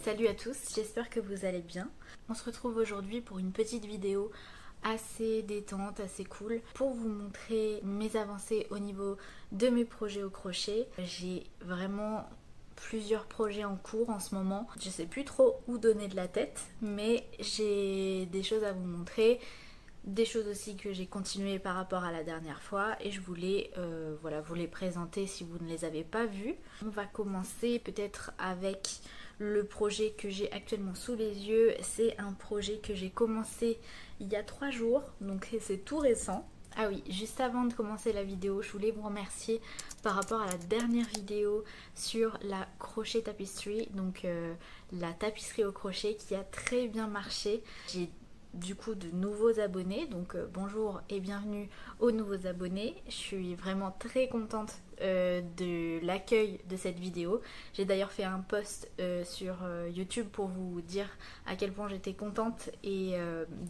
Salut à tous, j'espère que vous allez bien. On se retrouve aujourd'hui pour une petite vidéo assez détente, assez cool, pour vous montrer mes avancées au niveau de mes projets au crochet. J'ai vraiment plusieurs projets en cours en ce moment. Je sais plus trop où donner de la tête, mais j'ai des choses à vous montrer. Des choses aussi que j'ai continué par rapport à la dernière fois et je voulais vous les présenter si vous ne les avez pas vues. On va commencer peut-être avec le projet que j'ai actuellement sous les yeux. C'est un projet que j'ai commencé il y a 3 jours, donc c'est tout récent. Ah oui, juste avant de commencer la vidéo, je voulais vous remercier par rapport à la dernière vidéo sur la crochet tapisserie, donc la tapisserie au crochet qui a très bien marché. J'ai du coup de nouveaux abonnés, donc bonjour et bienvenue aux nouveaux abonnés. Je suis vraiment très contente de l'accueil de cette vidéo. J'ai d'ailleurs fait un post sur YouTube pour vous dire à quel point j'étais contente et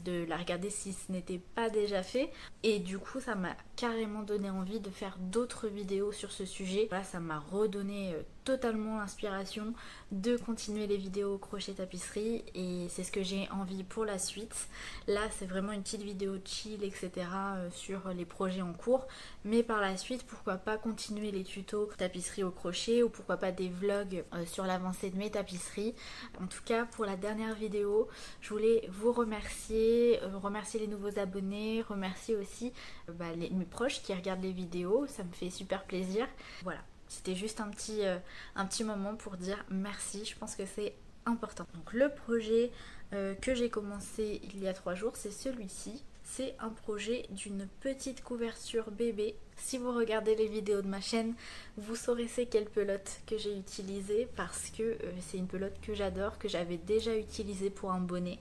de la regarder si ce n'était pas déjà fait, et du coup ça m'a carrément donné envie de faire d'autres vidéos sur ce sujet. Voilà, ça m'a redonné totalement l'inspiration de continuer les vidéos crochet tapisserie et c'est ce que j'ai envie pour la suite. Là c'est vraiment une petite vidéo chill etc sur les projets en cours, mais par la suite pourquoi pas continuer les tutos tapisserie au crochet ou pourquoi pas des vlogs sur l'avancée de mes tapisseries. En tout cas pour la dernière vidéo je voulais vous remercier, remercier les nouveaux abonnés, remercier aussi mes proches qui regardent les vidéos, ça me fait super plaisir. Voilà. C'était juste un petit moment pour dire merci, je pense que c'est important. Donc le projet que j'ai commencé il y a 3 jours, c'est celui-ci. C'est un projet d'une petite couverture bébé. Si vous regardez les vidéos de ma chaîne, vous saurez c'est quelle pelote que j'ai utilisée parce que c'est une pelote que j'adore, que j'avais déjà utilisée pour un bonnet.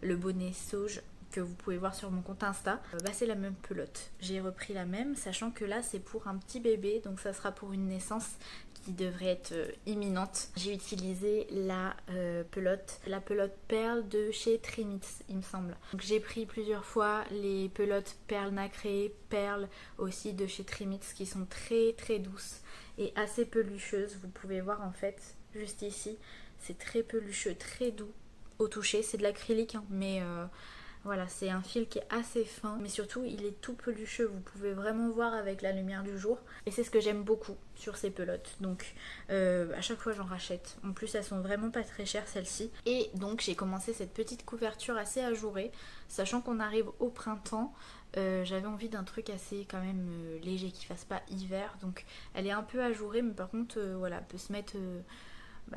Le bonnet Sauge que vous pouvez voir sur mon compte Insta, c'est la même pelote. J'ai repris la même, sachant que là c'est pour un petit bébé, donc ça sera pour une naissance qui devrait être imminente. J'ai utilisé la pelote perle de chez Trimitz, il me semble. Donc j'ai pris plusieurs fois les pelotes perles nacrées, perles aussi de chez Trimitz qui sont très très douces et assez pelucheuses. Vous pouvez voir en fait juste ici, c'est très pelucheux, très doux au toucher. C'est de l'acrylique hein, mais voilà, c'est un fil qui est assez fin, mais surtout il est tout pelucheux, vous pouvez vraiment voir avec la lumière du jour. Et c'est ce que j'aime beaucoup sur ces pelotes, donc à chaque fois j'en rachète. En plus elles sont vraiment pas très chères celles-ci. Et donc j'ai commencé cette petite couverture assez ajourée, sachant qu'on arrive au printemps. J'avais envie d'un truc assez quand même léger, qui fasse pas hiver, donc elle est un peu ajourée, mais par contre voilà, elle peut se mettre...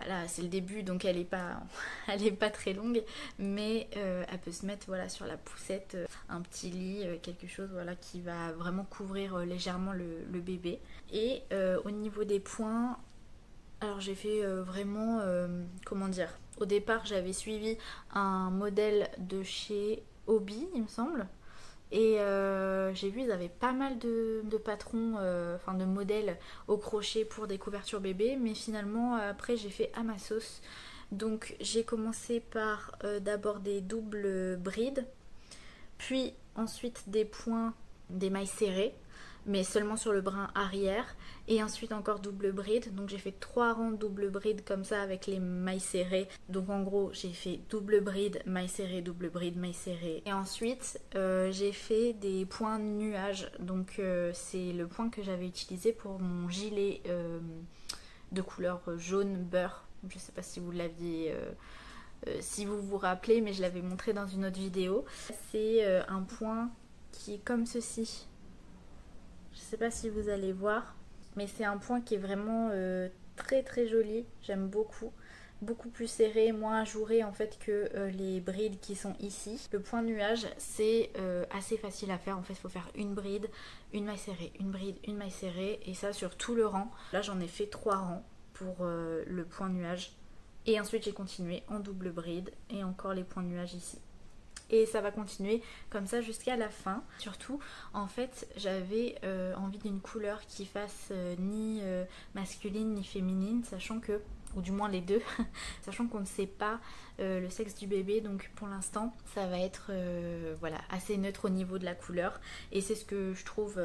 là c'est le début donc elle est pas très longue, mais elle peut se mettre voilà sur la poussette, un petit lit, quelque chose voilà qui va vraiment couvrir légèrement le bébé. Et au niveau des points, alors j'ai fait vraiment comment dire, au départ j'avais suivi un modèle de chez Hobby il me semble. Et j'ai vu ils avaient pas mal de patrons, enfin de modèles au crochet pour des couvertures bébés, mais finalement après j'ai fait à ma sauce. Donc j'ai commencé par d'abord des doubles brides, puis ensuite des points, des mailles serrées, mais seulement sur le brin arrière, et ensuite encore double bride. Donc j'ai fait 3 rangs de double bride comme ça avec les mailles serrées. Donc en gros j'ai fait double bride, maille serrée, double bride, maille serrée. Et ensuite j'ai fait des points nuages. Donc c'est le point que j'avais utilisé pour mon gilet de couleur jaune beurre. Je sais pas si vous l'aviez... si vous vous rappelez, mais je l'avais montré dans une autre vidéo. C'est un point qui est comme ceci. Je sais pas si vous allez voir, mais c'est un point qui est vraiment très très joli. J'aime beaucoup. Beaucoup plus serré, moins ajouré en fait que les brides qui sont ici. Le point nuage, c'est assez facile à faire. En fait, il faut faire une bride, une maille serrée, une bride, une maille serrée, et ça sur tout le rang. Là, j'en ai fait 3 rangs pour le point nuage. Et ensuite, j'ai continué en double bride et encore les points nuages ici. Et ça va continuer comme ça jusqu'à la fin. Surtout, en fait, j'avais envie d'une couleur qui fasse ni masculine ni féminine, sachant que, ou du moins les deux, sachant qu'on ne sait pas le sexe du bébé. Donc pour l'instant, ça va être voilà, assez neutre au niveau de la couleur. Et c'est ce que je trouve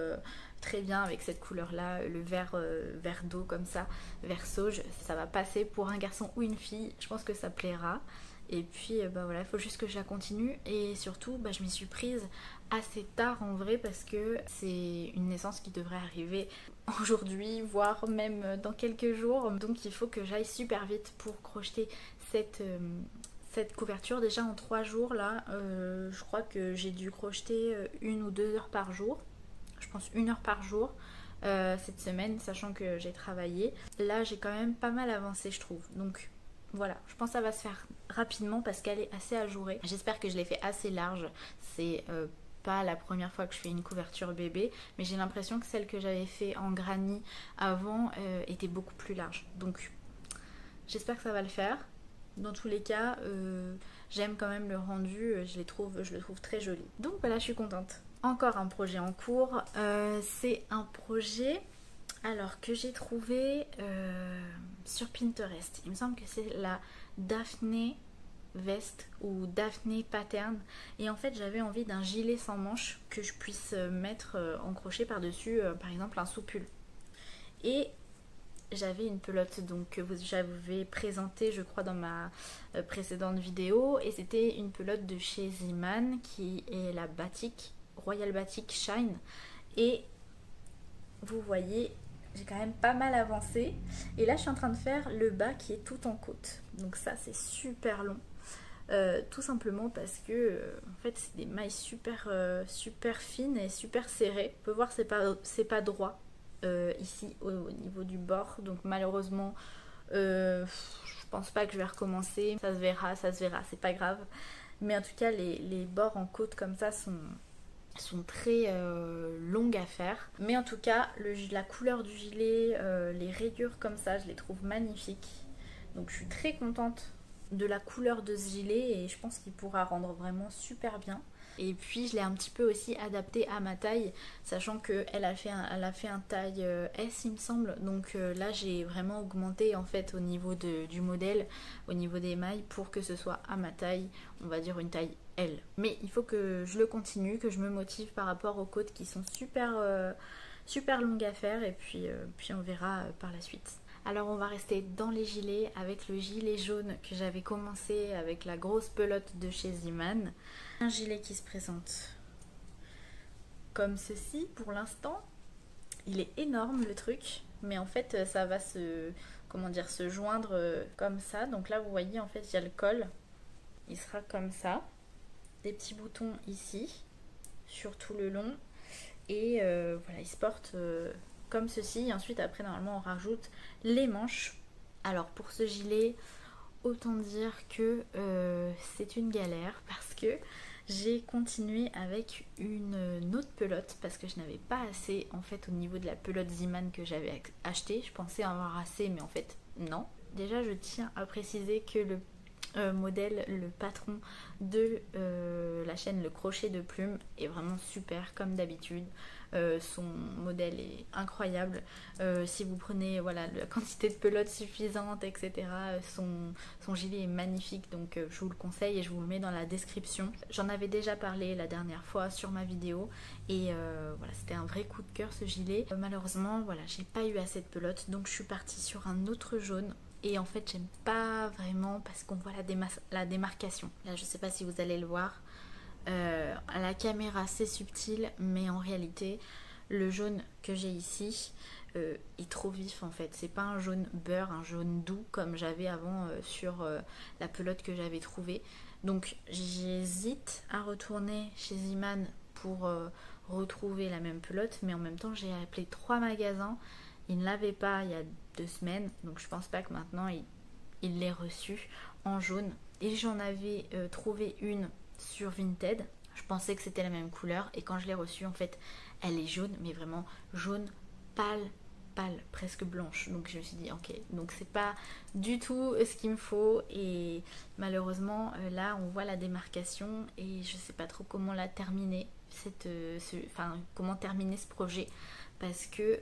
très bien avec cette couleur là, le vert, vert d'eau comme ça, vert sauge, ça va passer pour un garçon ou une fille, je pense que ça plaira. Et puis bah voilà, il faut juste que je la continue et surtout bah, je m'y suis prise assez tard en vrai parce que c'est une naissance qui devrait arriver aujourd'hui, voire même dans quelques jours, donc il faut que j'aille super vite pour crocheter cette couverture. Déjà en 3 jours là, je crois que j'ai dû crocheter 1 ou 2 heures par jour, je pense 1 heure par jour cette semaine, sachant que j'ai travaillé. Là j'ai quand même pas mal avancé je trouve, donc voilà, je pense que ça va se faire rapidement parce qu'elle est assez ajourée. J'espère que je l'ai fait assez large. C'est pas la première fois que je fais une couverture bébé, mais j'ai l'impression que celle que j'avais fait en granny avant était beaucoup plus large. Donc j'espère que ça va le faire. Dans tous les cas, j'aime quand même le rendu, je le trouve très joli. Donc voilà, je suis contente. Encore un projet en cours. C'est un projet alors que j'ai trouvé sur Pinterest. Il me semble que c'est la Daphné veste ou Daphné pattern. Et en fait, j'avais envie d'un gilet sans manches que je puisse mettre en crochet par-dessus, par exemple, un sous-pull. Et j'avais une pelote donc que j'avais présentée je crois dans ma précédente vidéo, et c'était une pelote de chez Zeeman qui est la Batik, Royal Batik Shine, et vous voyez j'ai quand même pas mal avancé et là je suis en train de faire le bas qui est tout en côte, donc ça c'est super long. Tout simplement parce que en fait c'est des mailles super fines et super serrées. On peut voir c'est pas droit ici au niveau du bord, donc malheureusement je pense pas que je vais recommencer. Ça se verra, c'est pas grave, mais en tout cas les bords en côte comme ça sont très longues à faire, mais en tout cas la couleur du gilet, les rayures comme ça, je les trouve magnifiques, donc je suis très contente de la couleur de ce gilet et je pense qu'il pourra rendre vraiment super bien. Et puis je l'ai un petit peu aussi adapté à ma taille, sachant qu'elle a fait un taille S il me semble, donc là j'ai vraiment augmenté en fait au niveau du modèle, au niveau des mailles, pour que ce soit à ma taille, on va dire une taille L. Mais il faut que je le continue, que je me motive par rapport aux côtes qui sont super longues à faire, et puis on verra par la suite. Alors on va rester dans les gilets avec le gilet jaune que j'avais commencé avec la grosse pelote de chez Zeeman. Un gilet qui se présente comme ceci pour l'instant. Il est énorme le truc, mais en fait ça va se joindre comme ça. Donc là vous voyez en fait il y a le col, il sera comme ça. Des petits boutons ici sur tout le long, et voilà, il se porte comme ceci. Et ensuite après normalement on rajoute les manches. Alors pour ce gilet, autant dire que c'est une galère parce que j'ai continué avec une autre pelote parce que je n'avais pas assez en fait au niveau de la pelote Zeeman que j'avais achetée. Je pensais avoir assez, mais en fait non. Déjà je tiens à préciser que le modèle, le patron de la chaîne Le Crochet de Plume est vraiment super comme d'habitude. Son modèle est incroyable. Si vous prenez voilà, la quantité de pelote suffisante, etc., son gilet est magnifique, donc je vous le conseille et je vous le mets dans la description. J'en avais déjà parlé la dernière fois sur ma vidéo, et voilà, c'était un vrai coup de cœur ce gilet. Malheureusement, voilà, j'ai pas eu assez de pelote, donc je suis partie sur un autre jaune. Et en fait j'aime pas vraiment parce qu'on voit la démarcation. Là je sais pas si vous allez le voir. À la caméra c'est subtil, mais en réalité le jaune que j'ai ici est trop vif en fait. C'est pas un jaune beurre, un jaune doux comme j'avais avant sur la pelote que j'avais trouvée. Donc j'hésite à retourner chez Zeeman pour retrouver la même pelote, mais en même temps j'ai appelé 3 magasins. Il ne l'avait pas il y a 2 semaines, donc je pense pas que maintenant il l'ait reçu en jaune. Et j'en avais trouvé une sur Vinted. Je pensais que c'était la même couleur, et quand je l'ai reçue en fait elle est jaune, mais vraiment jaune pâle, presque blanche. Donc je me suis dit ok, donc c'est pas du tout ce qu'il me faut, et malheureusement là on voit la démarcation et je sais pas trop comment la terminer, comment terminer ce projet, parce que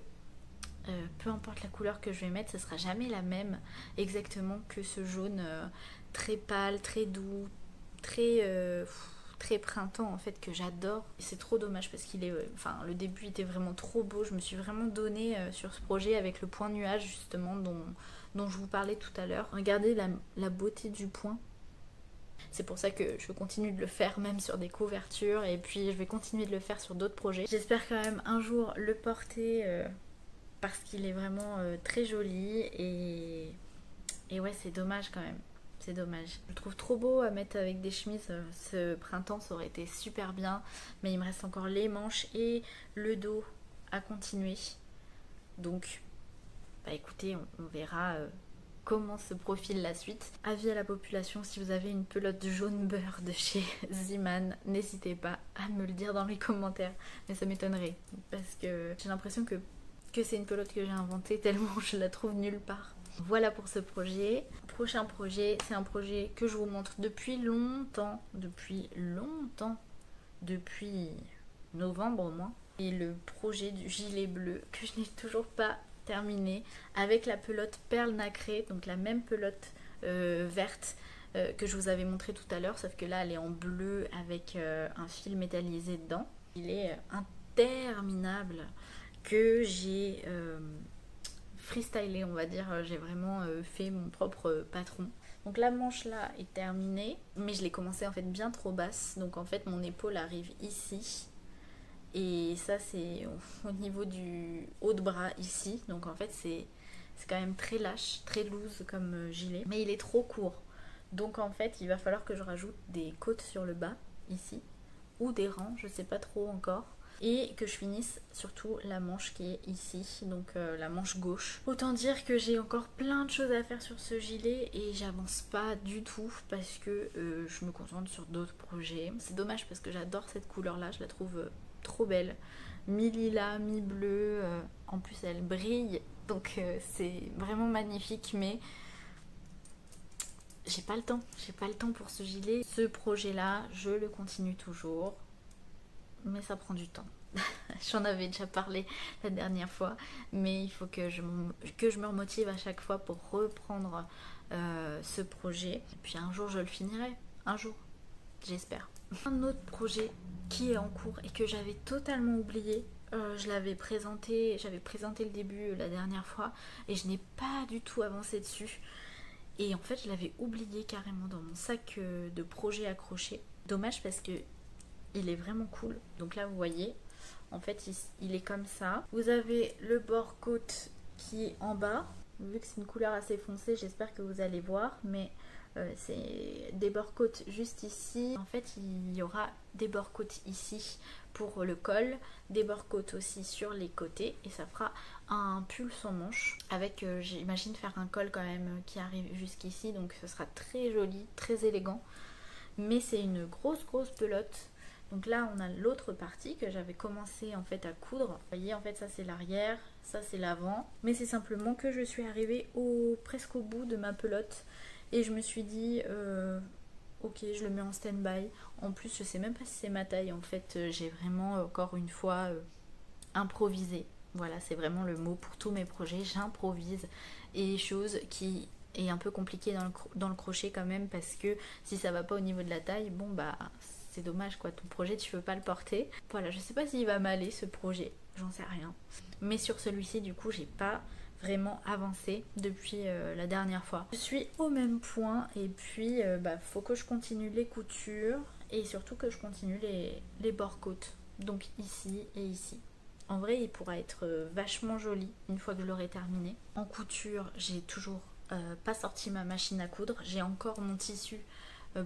peu importe la couleur que je vais mettre, ce sera jamais la même exactement que ce jaune très pâle, très doux, très très printemps en fait que j'adore. Et c'est trop dommage parce qu'il est, enfin le début était vraiment trop beau. Je me suis vraiment donnée sur ce projet avec le point nuage justement dont je vous parlais tout à l'heure. Regardez la beauté du point. C'est pour ça que je continue de le faire même sur des couvertures et puis je vais continuer de le faire sur d'autres projets. J'espère quand même un jour le porter parce qu'il est vraiment très joli et ouais, c'est dommage quand même. C'est dommage. Je le trouve trop beau à mettre avec des chemises. Ce printemps, ça aurait été super bien. Mais il me reste encore les manches et le dos à continuer. Donc, bah écoutez, on verra comment se profile la suite. Avis à la population, si vous avez une pelote jaune beurre de chez Zeeman, n'hésitez pas à me le dire dans les commentaires. Mais ça m'étonnerait. Parce que j'ai l'impression que c'est une pelote que j'ai inventée tellement je la trouve nulle part. Voilà pour ce projet. Prochain projet, c'est un projet que je vous montre depuis longtemps. Depuis novembre au moins. Et le projet du gilet bleu que je n'ai toujours pas terminé avec la pelote perle nacrée, donc la même pelote verte que je vous avais montré tout à l'heure, sauf que là elle est en bleu avec un fil métallisé dedans. Il est interminable que j'ai freestylé, on va dire. J'ai vraiment fait mon propre patron. Donc la manche là est terminée, mais je l'ai commencé en fait bien trop basse, donc en fait mon épaule arrive ici et ça c'est au niveau du haut de bras ici, donc en fait c'est quand même très lâche, très loose comme gilet, mais il est trop court, donc en fait il va falloir que je rajoute des côtes sur le bas ici ou des rangs, je sais pas trop encore, et que je finisse surtout la manche qui est ici, donc la manche gauche. Autant dire que j'ai encore plein de choses à faire sur ce gilet et j'avance pas du tout parce que je me concentre sur d'autres projets. C'est dommage parce que j'adore cette couleur là, je la trouve trop belle, mi-lilas, mi-bleu, en plus elle brille, donc c'est vraiment magnifique, mais j'ai pas le temps pour ce gilet. Ce projet là, je le continue toujours, mais ça prend du temps. J'en avais déjà parlé la dernière fois, mais il faut que je me remotive à chaque fois pour reprendre ce projet. Et puis un jour je le finirai, un jour, j'espère. Un autre projet qui est en cours et que j'avais totalement oublié, j'avais présenté le début la dernière fois et je n'ai pas du tout avancé dessus. Et en fait je l'avais oublié carrément dans mon sac de projet accroché. Dommage parce que il est vraiment cool. Donc là vous voyez, en fait il est comme ça. Vous avez le bord côte qui est en bas. Vu que c'est une couleur assez foncée, j'espère que vous allez voir, mais c'est des bords côtes juste ici. En fait il y aura des bords côtes ici pour le col, des bords côtes aussi sur les côtés, et ça fera un pull sans manche avec j'imagine faire un col quand même qui arrive jusqu'ici, donc ce sera très joli, très élégant. Mais c'est une grosse pelote. Donc là on a l'autre partie que j'avais commencé en fait à coudre. Vous voyez, en fait ça c'est l'arrière, ça c'est l'avant. Mais c'est simplement que je suis arrivée presque au bout de ma pelote. Et je me suis dit ok, je le mets en stand-by. En plus je sais même pas si c'est ma taille. En fait j'ai vraiment encore une fois improvisé. Voilà, c'est vraiment le mot pour tous mes projets. J'improvise. Et chose qui est un peu compliquée dans le crochet quand même, parce que si ça va pas au niveau de la taille, bon bah c'est dommage quoi, ton projet tu peux pas le porter. Voilà, je sais pas s'il va m'aller ce projet, j'en sais rien. Mais sur celui-ci du coup j'ai pas vraiment avancé depuis la dernière fois. Je suis au même point et puis faut que je continue les coutures et surtout que je continue les bords côtes. Donc ici et ici. En vrai il pourra être vachement joli une fois que je l'aurai terminé. En couture j'ai toujours pas sorti ma machine à coudre, j'ai encore mon tissu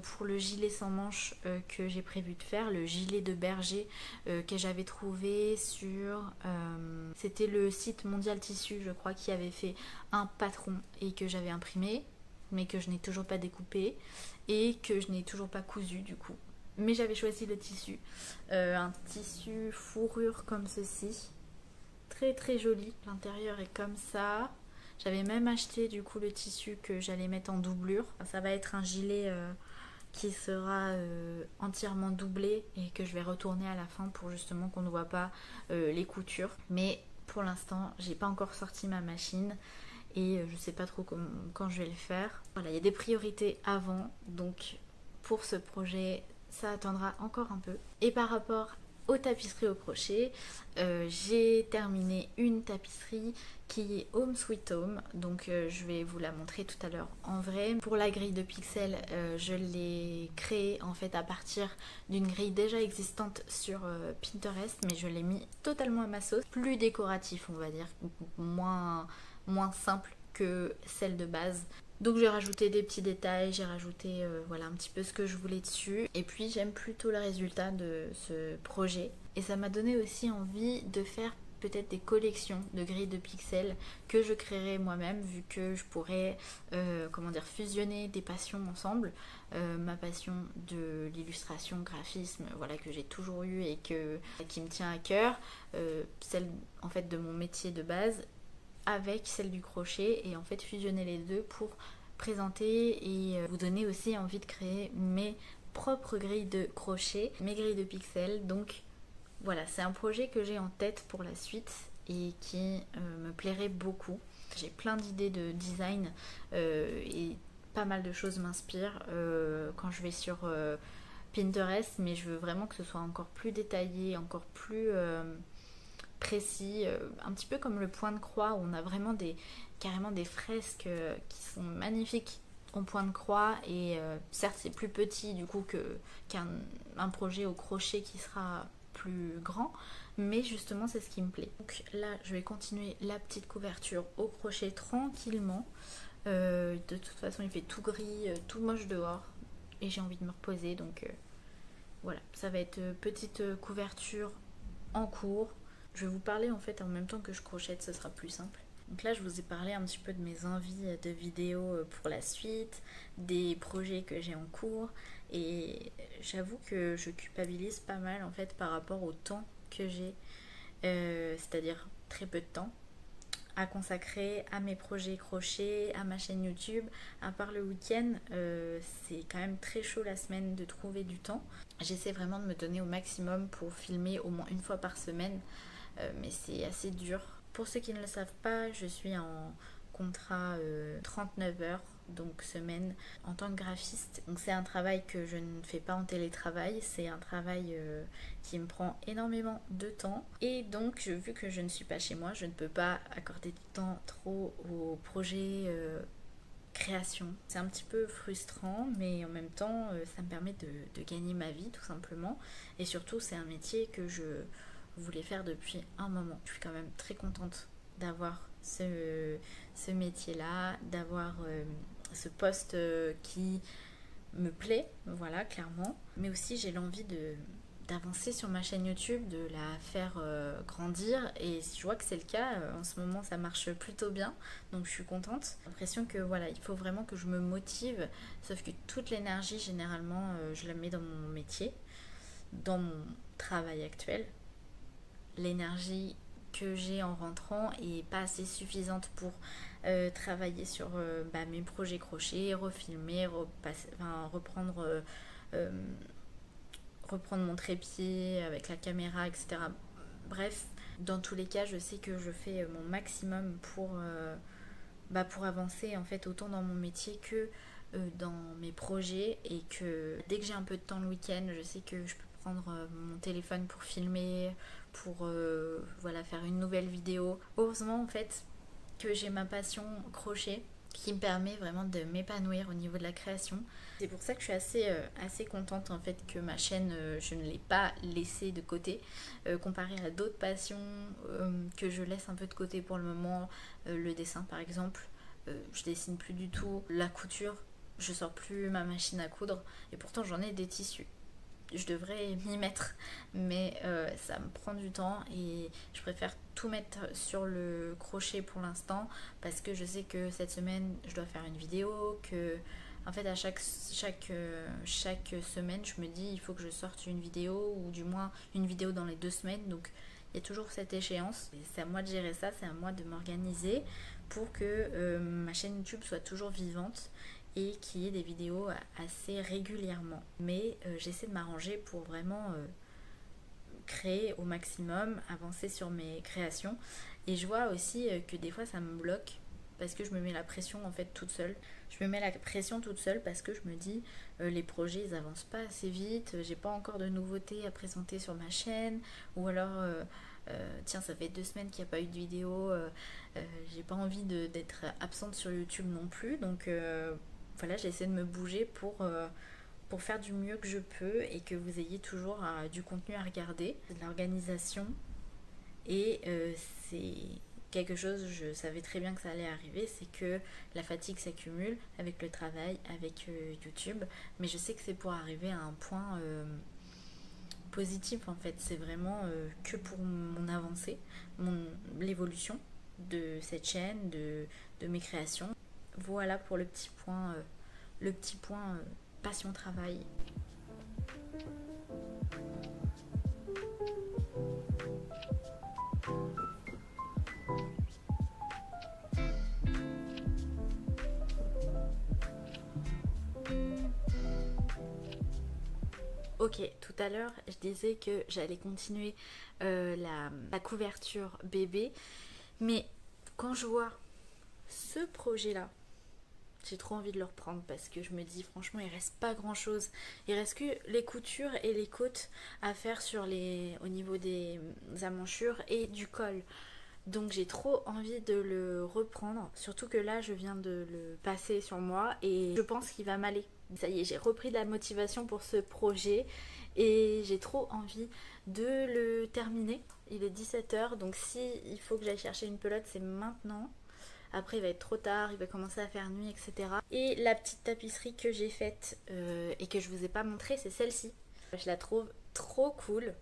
pour le gilet sans manches que j'ai prévu de faire, le gilet de berger que j'avais trouvé sur c'était le site Mondial Tissu je crois, qui avait fait un patron et que j'avais imprimé mais que je n'ai toujours pas découpé et que je n'ai toujours pas cousu du coup, mais j'avais choisi le tissu, un tissu fourrure comme ceci, très joli. L'intérieur est comme ça. J'avais même acheté du coup le tissu que j'allais mettre en doublure. Ça va être un gilet qui sera entièrement doublé et que je vais retourner à la fin pour justement qu'on ne voit pas les coutures. Mais pour l'instant j'ai pas encore sorti ma machine et je sais pas trop quand je vais le faire. Voilà, il y a des priorités avant, donc pour ce projet ça attendra encore un peu. Et par rapport aux tapisseries au crochet, j'ai terminé une tapisserie qui est Home Sweet Home, donc je vais vous la montrer tout à l'heure en vrai. Pour la grille de pixels, je l'ai créée en fait à partir d'une grille déjà existante sur Pinterest, mais je l'ai mis totalement à ma sauce, plus décoratif on va dire, moins simple que celle de base. Donc j'ai rajouté des petits détails, j'ai rajouté voilà un petit peu ce que je voulais dessus. Et puis j'aime plutôt le résultat de ce projet. Et ça m'a donné aussi envie de faire peut-être des collections de grilles de pixels que je créerai moi-même, vu que je pourrais comment dire, fusionner des passions ensemble. Ma passion de l'illustration, graphisme, voilà, que j'ai toujours eu et qui me tient à cœur. Celle en fait de mon métier de base, avec celle du crochet, et en fait fusionner les deux pour présenter et vous donner aussi envie de créer mes propres grilles de crochet, mes grilles de pixels. Donc voilà, c'est un projet que j'ai en tête pour la suite et qui me plairait beaucoup. J'ai plein d'idées de design et pas mal de choses m'inspirent quand je vais sur Pinterest, mais je veux vraiment que ce soit encore plus détaillé, encore plus précis, un petit peu comme le point de croix où on a vraiment carrément des fresques qui sont magnifiques en point de croix, et certes c'est plus petit du coup qu'un projet au crochet qui sera plus grand, mais justement c'est ce qui me plaît. Donc là je vais continuer la petite couverture au crochet tranquillement. De toute façon il fait tout gris, tout moche dehors et j'ai envie de me reposer, donc voilà, ça va être petite couverture en cours. Je vais vous parler en fait en même temps que je crochette, ce sera plus simple. Donc là je vous ai parlé un petit peu de mes envies de vidéos pour la suite, des projets que j'ai en cours, et j'avoue que je culpabilise pas mal en fait par rapport au temps que j'ai, c'est-à-dire très peu de temps à consacrer à mes projets crochet, à ma chaîne YouTube. À part le week-end, c'est quand même très chaud la semaine de trouver du temps. J'essaie vraiment de me donner au maximum pour filmer au moins une fois par semaine, mais c'est assez dur. Pour ceux qui ne le savent pas, je suis en contrat 39 heures, donc semaine, en tant que graphiste. Donc c'est un travail que je ne fais pas en télétravail, c'est un travail qui me prend énormément de temps. Et donc vu que je ne suis pas chez moi, je ne peux pas accorder du temps trop au projet création. C'est un petit peu frustrant, mais en même temps ça me permet de gagner ma vie tout simplement. Et surtout c'est un métier que je voulais faire depuis un moment. Je suis quand même très contente d'avoir ce métier-là, d'avoir ce poste qui me plaît, voilà, clairement. Mais aussi j'ai l'envie d'avancer sur ma chaîne YouTube, de la faire grandir, et je vois que c'est le cas. En ce moment ça marche plutôt bien, donc je suis contente. J'ai l'impression que voilà, il faut vraiment que je me motive, sauf que toute l'énergie généralement je la mets dans mon métier, dans mon travail actuel. L'énergie que j'ai en rentrant est pas assez suffisante pour travailler sur mes projets crochet, refilmer, reprendre mon trépied avec la caméra, etc. Bref, dans tous les cas, je sais que je fais mon maximum pour avancer en fait, autant dans mon métier que dans mes projets, et que dès que j'ai un peu de temps le week-end, je sais que je peux prendre mon téléphone pour filmer, pour faire une nouvelle vidéo. Heureusement en fait que j'ai ma passion crochet qui me permet vraiment de m'épanouir au niveau de la création. C'est pour ça que je suis assez contente en fait que ma chaîne, je ne l'ai pas laissée de côté, comparé à d'autres passions que je laisse un peu de côté pour le moment. Le dessin par exemple, je dessine plus du tout. La couture, je sors plus ma machine à coudre, et pourtant j'en ai des tissus. Je devrais m'y mettre, mais ça me prend du temps et je préfère tout mettre sur le crochet pour l'instant, parce que je sais que cette semaine je dois faire une vidéo, que en fait à chaque semaine je me dis il faut que je sorte une vidéo, ou du moins une vidéo dans les 2 semaines, donc il y a toujours cette échéance. Et c'est à moi de gérer ça, c'est à moi de m'organiser pour que ma chaîne YouTube soit toujours vivante et qu'il y ait des vidéos assez régulièrement. Mais j'essaie de m'arranger pour vraiment créer au maximum, avancer sur mes créations. Et je vois aussi que des fois ça me bloque parce que je me mets la pression en fait toute seule. Je me mets la pression toute seule parce que je me dis les projets ils avancent pas assez vite, j'ai pas encore de nouveautés à présenter sur ma chaîne, ou alors tiens, ça fait 2 semaines qu'il n'y a pas eu de vidéo, j'ai pas envie d'être absente sur YouTube non plus, donc voilà, j'essaie de me bouger pour faire du mieux que je peux et que vous ayez toujours du contenu à regarder, de l'organisation. Et c'est quelque chose, je savais très bien que ça allait arriver, c'est que la fatigue s'accumule avec le travail, avec YouTube, mais je sais que c'est pour arriver à un point positif en fait. C'est vraiment que pour mon avancée, l'évolution de cette chaîne, de mes créations. Voilà pour le petit point passion-travail. Ok, tout à l'heure je disais que j'allais continuer la couverture bébé, mais quand je vois ce projet-là, j'ai trop envie de le reprendre parce que je me dis franchement il reste pas grand chose. Il reste que les coutures et les côtes à faire au niveau des emmanchures et du col. Donc j'ai trop envie de le reprendre, surtout que là je viens de le passer sur moi et je pense qu'il va m'aller. Ça y est, j'ai repris de la motivation pour ce projet et j'ai trop envie de le terminer. Il est 17h, donc si il faut que j'aille chercher une pelote, c'est maintenant. Après il va être trop tard, il va commencer à faire nuit, etc. Et la petite tapisserie que j'ai faite et que je vous ai pas montrée, c'est celle-ci. Je la trouve trop cool.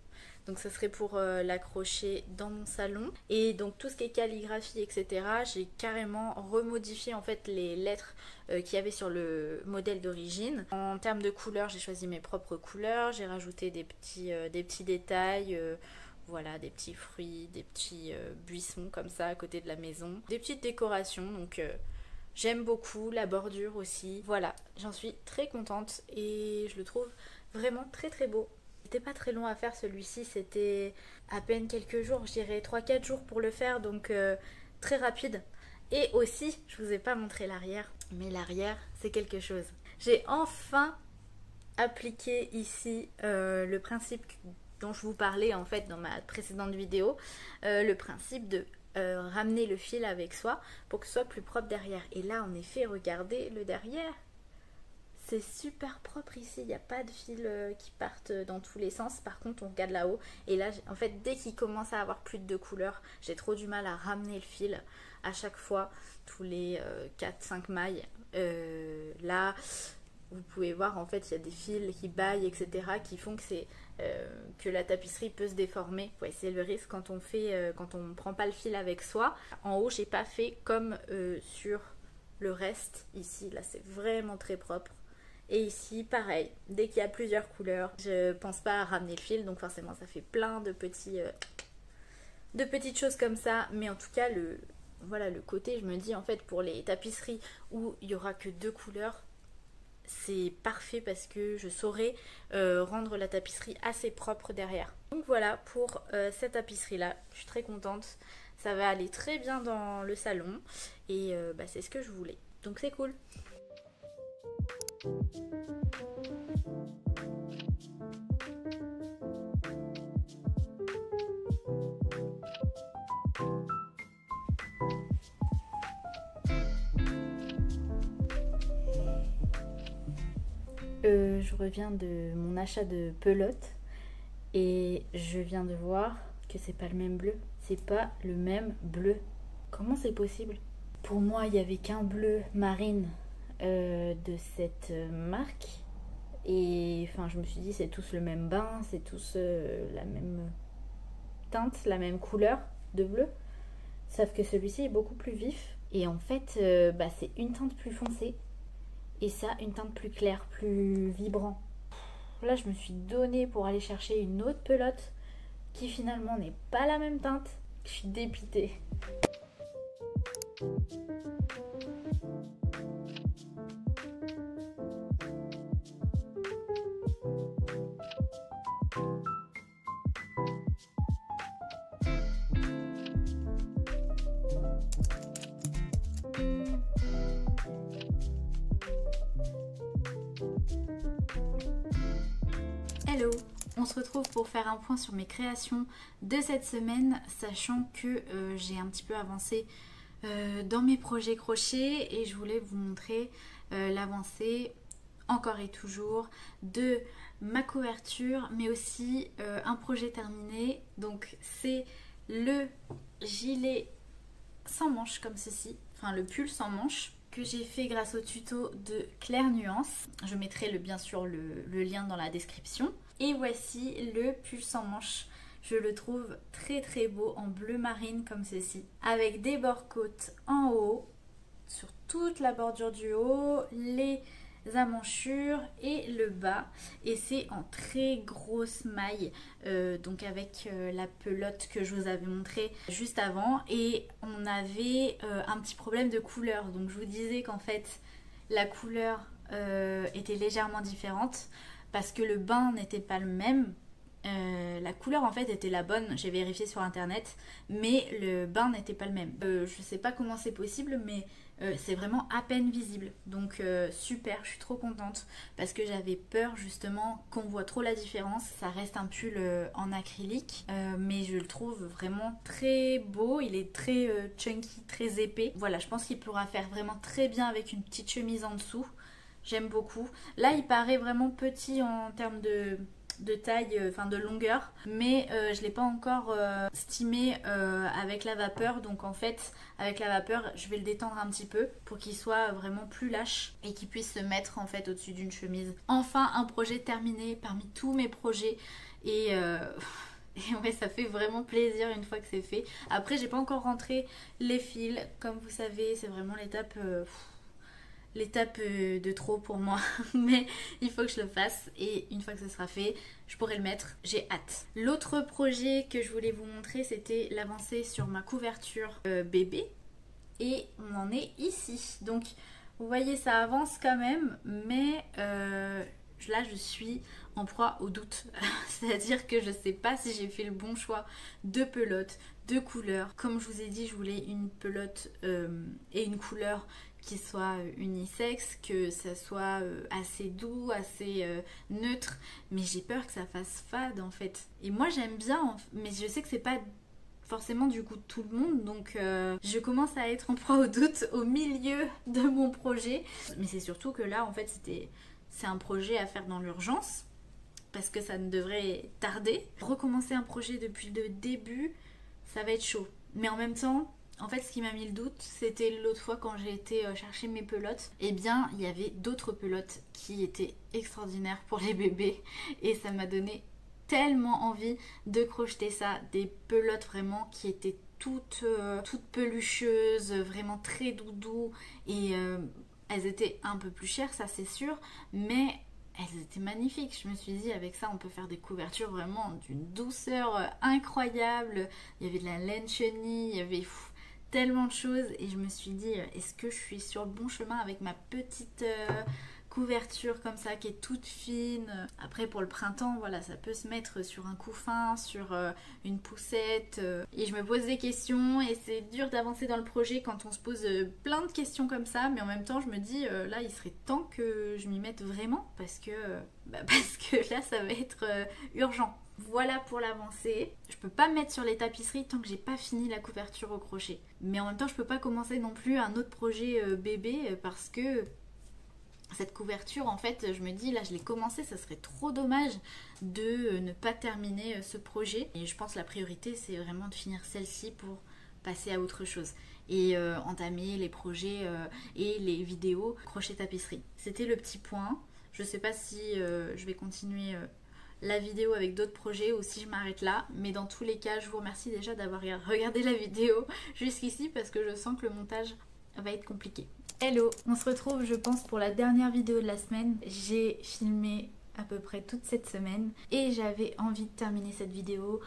Donc ce serait pour l'accrocher dans mon salon. Et donc tout ce qui est calligraphie, etc. j'ai carrément remodifié en fait les lettres qu'il y avait sur le modèle d'origine. En termes de couleurs, j'ai choisi mes propres couleurs. J'ai rajouté des petits détails. Voilà, des petits fruits, des petits buissons comme ça à côté de la maison. Des petites décorations, donc j'aime beaucoup, la bordure aussi. Voilà, j'en suis très contente et je le trouve vraiment très très beau. C'était pas très long à faire celui-ci, c'était à peine quelques jours, je dirais 3-4 jours pour le faire, donc très rapide. Et aussi, je vous ai pas montré l'arrière, mais l'arrière c'est quelque chose. J'ai enfin appliqué ici le principe dont je vous parlais en fait dans ma précédente vidéo, le principe de ramener le fil avec soi pour que ce soit plus propre derrière. Et là en effet, regardez le derrière, c'est super propre ici, il n'y a pas de fils qui partent dans tous les sens. Par contre on regarde là-haut et là en fait dès qu'il commence à avoir plus de 2 couleurs, j'ai trop du mal à ramener le fil à chaque fois, tous les 4-5 mailles. Là vous pouvez voir en fait il y a des fils qui baillent, etc. qui font que la tapisserie peut se déformer. Ouais, c'est le risque quand on prend pas le fil avec soi. En haut j'ai pas fait comme sur le reste. Ici là c'est vraiment très propre. Et ici pareil, dès qu'il y a plusieurs couleurs, je pense pas à ramener le fil, donc forcément ça fait plein de petites choses comme ça. Mais en tout cas voilà, le côté, je me dis en fait pour les tapisseries où il y aura que 2 couleurs, c'est parfait parce que je saurais rendre la tapisserie assez propre derrière. Donc voilà pour cette tapisserie là, je suis très contente, ça va aller très bien dans le salon et c'est ce que je voulais, donc c'est cool. Je reviens de mon achat de pelote et je viens de voir que c'est pas le même bleu. C'est pas le même bleu. Comment c'est possible? Pour moi, il n'y avait qu'un bleu marine de cette marque. Et enfin, je me suis dit, c'est tous le même bain, c'est tous la même teinte, la même couleur de bleu. Sauf que celui-ci est beaucoup plus vif. Et en fait, c'est une teinte plus foncée. Et ça, une teinte plus claire, plus vibrant. Là, je me suis donnée pour aller chercher une autre pelote qui finalement n'est pas la même teinte. Je suis dépitée. Hello! On se retrouve pour faire un point sur mes créations de cette semaine, sachant que j'ai un petit peu avancé dans mes projets crochet et je voulais vous montrer l'avancée encore et toujours de ma couverture, mais aussi un projet terminé. Donc c'est le gilet sans manches comme ceci, enfin le pull sans manches que j'ai fait grâce au tuto de Claire Nuance. Je mettrai bien sûr le lien dans la description. Et voici le pull sans manches. Je le trouve très très beau en bleu marine comme ceci, avec des bords côtes en haut, sur toute la bordure du haut, les emmanchures et le bas, et c'est en très grosse maille, donc avec la pelote que je vous avais montré juste avant. Et on avait un petit problème de couleur, donc je vous disais qu'en fait la couleur était légèrement différente parce que le bain n'était pas le même. La couleur en fait était la bonne, j'ai vérifié sur internet, mais le bain n'était pas le même. Je sais pas comment c'est possible, mais c'est vraiment à peine visible. Donc super, je suis trop contente parce que j'avais peur justement qu'on voit trop la différence. Ça reste un pull en acrylique, mais je le trouve vraiment très beau. Il est très chunky, très épais. Voilà, je pense qu'il pourra faire vraiment très bien avec une petite chemise en dessous. J'aime beaucoup. Là, il paraît vraiment petit en termes de taille, enfin de longueur, mais je l'ai pas encore stimé avec la vapeur. Donc en fait avec la vapeur je vais le détendre un petit peu pour qu'il soit vraiment plus lâche et qu'il puisse se mettre en fait au-dessus d'une chemise. Enfin un projet terminé parmi tous mes projets et ouais, ça fait vraiment plaisir une fois que c'est fait. Après j'ai pas encore rentré les fils, comme vous savez c'est vraiment l'étape de trop pour moi, mais il faut que je le fasse et une fois que ce sera fait, je pourrai le mettre, j'ai hâte. L'autre projet que je voulais vous montrer, c'était l'avancée sur ma couverture bébé et on en est ici. Donc vous voyez ça avance quand même, mais là je suis en proie au doute. C'est-à-dire que je sais pas si j'ai fait le bon choix de pelote, de couleur. Comme je vous ai dit, je voulais une pelote et une couleur qui soit unisexe, que ça soit assez doux, assez neutre, mais j'ai peur que ça fasse fade en fait. Et moi j'aime bien, mais je sais que c'est pas forcément du goût de tout le monde, donc je commence à être en proie au doute au milieu de mon projet. Mais c'est surtout que là en fait c'est un projet à faire dans l'urgence, parce que ça ne devrait tarder. Recommencer un projet depuis le début, ça va être chaud. Mais en même temps, en fait, ce qui m'a mis le doute, c'était l'autre fois quand j'ai été chercher mes pelotes. Eh bien, il y avait d'autres pelotes qui étaient extraordinaires pour les bébés. Et ça m'a donné tellement envie de crocheter ça. Des pelotes vraiment qui étaient toutes pelucheuses, vraiment très doudou. Et elles étaient un peu plus chères, ça c'est sûr. Mais elles étaient magnifiques. Je me suis dit, avec ça, on peut faire des couvertures vraiment d'une douceur incroyable. Il y avait de la laine chenille, il y avait tellement de choses. Et je me suis dit, est-ce que je suis sur le bon chemin avec ma petite couverture comme ça, qui est toute fine. Après, pour le printemps, voilà, ça peut se mettre sur un couffin, sur une poussette. Et je me pose des questions et c'est dur d'avancer dans le projet quand on se pose plein de questions comme ça. Mais en même temps, je me dis, là, il serait temps que je m'y mette vraiment parce que là, ça va être urgent. Voilà pour l'avancée. Je peux pas me mettre sur les tapisseries tant que j'ai pas fini la couverture au crochet. Mais en même temps, je peux pas commencer non plus un autre projet bébé parce que cette couverture, en fait, je me dis, là, je l'ai commencé, ça serait trop dommage de ne pas terminer ce projet. Et je pense que la priorité, c'est vraiment de finir celle-ci pour passer à autre chose. Et entamer les projets et les vidéos crochet tapisserie. C'était le petit point. Je sais pas si je vais continuer la vidéo avec d'autres projets ou si je m'arrête là. Mais dans tous les cas, je vous remercie déjà d'avoir regardé la vidéo jusqu'ici parce que je sens que le montage va être compliqué. Hello, on se retrouve je pense pour la dernière vidéo de la semaine. J'ai filmé à peu près toute cette semaine et j'avais envie de terminer cette vidéo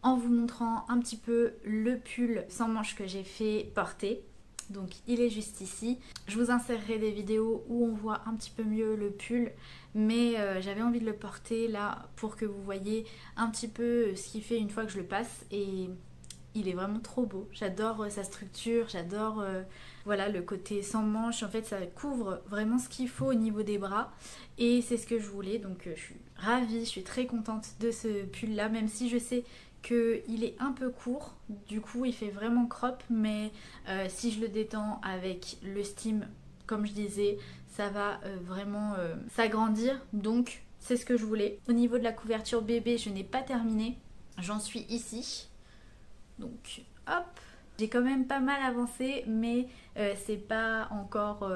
en vous montrant un petit peu le pull sans manches que j'ai fait porter. Donc il est juste ici. Je vous insérerai des vidéos où on voit un petit peu mieux le pull, mais j'avais envie de le porter là pour que vous voyez un petit peu ce qu'il fait une fois que je le passe. Et il est vraiment trop beau. J'adore sa structure, j'adore voilà, le côté sans manches. En fait, ça couvre vraiment ce qu'il faut au niveau des bras. Et c'est ce que je voulais. Donc je suis ravie, je suis très contente de ce pull là, même si je sais qu'il est un peu court. Du coup, il fait vraiment crop. Mais si je le détends avec le steam, comme je disais, ça va vraiment s'agrandir. Donc c'est ce que je voulais. Au niveau de la couverture bébé, je n'ai pas terminé. J'en suis ici. Donc hop, j'ai quand même pas mal avancé, mais c'est pas encore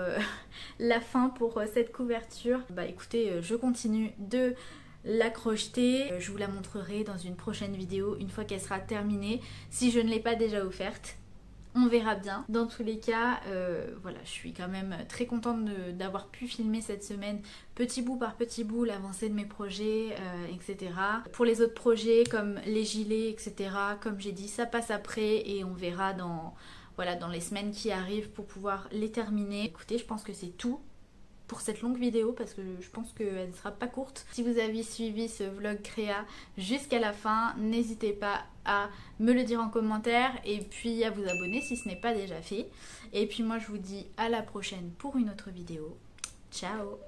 la fin pour cette couverture. Bah écoutez, je continue de la crocheter. Je vous la montrerai dans une prochaine vidéo une fois qu'elle sera terminée. Si je ne l'ai pas déjà offerte, on verra bien. Dans tous les cas, voilà, je suis quand même très contente d'avoir pu filmer cette semaine petit bout par petit bout l'avancée de mes projets, etc. Pour les autres projets comme les gilets, etc., comme j'ai dit, ça passe après et on verra voilà, dans les semaines qui arrivent pour pouvoir les terminer. Écoutez, je pense que c'est tout pour cette longue vidéo parce que je pense qu'elle ne sera pas courte. Si vous avez suivi ce vlog créa jusqu'à la fin, n'hésitez pas à me le dire en commentaire et puis à vous abonner si ce n'est pas déjà fait. Et puis moi je vous dis à la prochaine pour une autre vidéo. Ciao!